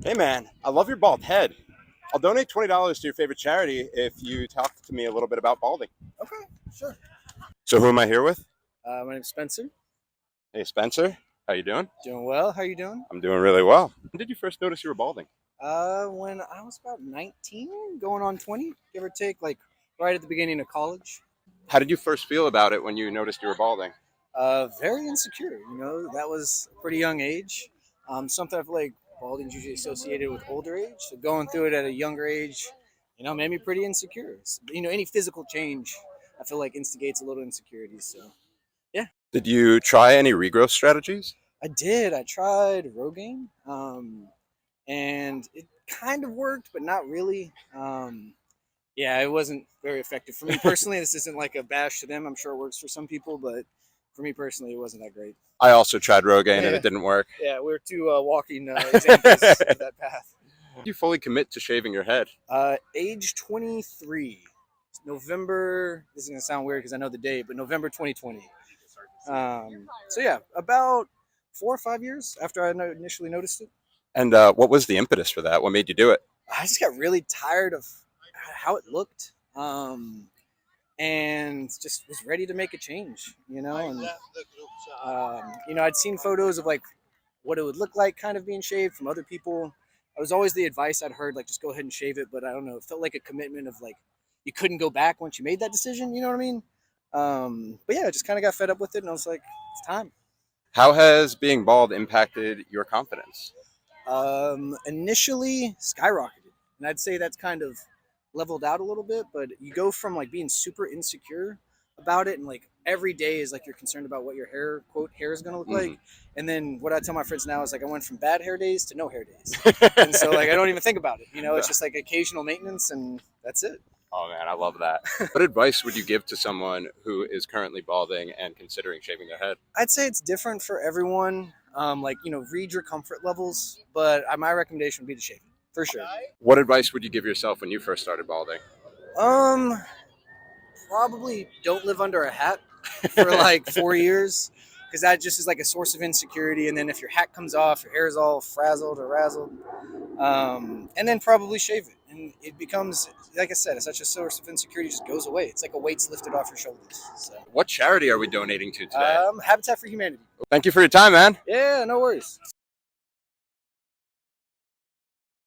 Hey man, I love your bald head. I'll donate $20 to your favorite charity if you talk to me a little bit about balding. Okay, sure. So who am I here with? My name's Spencer. Hey Spencer, how you doing? Doing well. How you doing? I'm doing really well. When did you first notice you were balding? When I was about 19, going on 20, give or take, like right at the beginning of college. How did you first feel about it when you noticed you were balding? Very insecure. That was a pretty young age. Something I feel like balding's usually associated with older age. So going through it at a younger age, made me pretty insecure. Any physical change, I feel like instigates a little insecurity. So yeah, Did you try any regrowth strategies? I did. I tried Rogaine. And it kind of worked, but not really. Yeah, it wasn't very effective for me personally. This isn't like a bash to them. I'm sure it works for some people, but for me personally, it wasn't that great. I also tried Rogaine and Yeah, it didn't work. yeah, we're two walking examples of that path. Did you fully commit to shaving your head? Age 23, November. This is gonna sound weird because I know the date, but November 2020. So yeah, about 4 or 5 years after I initially noticed it. And what was the impetus for that? What made you do it? I just got really tired of how it looked, and just was ready to make a change. I'd seen photos of like what it would look like, kind of being shaved from other people. It was always the advice I'd heard, like just go ahead and shave it. But I don't know, it felt like a commitment of like you couldn't go back once you made that decision. You know what I mean? But yeah, I just kind of got fed up with it, and I was like, it's time. How has being bald impacted your confidence? Initially skyrocketed, and I'd say that's kind of leveled out a little bit. But you go from like being super insecure about it, and like every day is like you're concerned about what your hair is going to look like. And then what I tell my friends now is like I went from bad hair days to no hair days, and so like I don't even think about it. It's just like occasional maintenance, and that's it. Oh man, I love that. What advice would you give to someone who is currently balding and considering shaving their head? I'd say it's different for everyone. Read your comfort levels, but my recommendation would be to shave it for sure. What advice would you give yourself when you first started balding? Um, Probably don't live under a hat for like 4 years, because that just is like a source of insecurity. And then if your hat comes off, your hair is all frazzled or razzled. And then probably shave it, and it becomes, like I said, it's such a source of insecurity. It just goes away. It's like a weight's lifted off your shoulders. So, What charity are we donating to today? Habitat for Humanity. Thank you for your time, man. Yeah, no worries.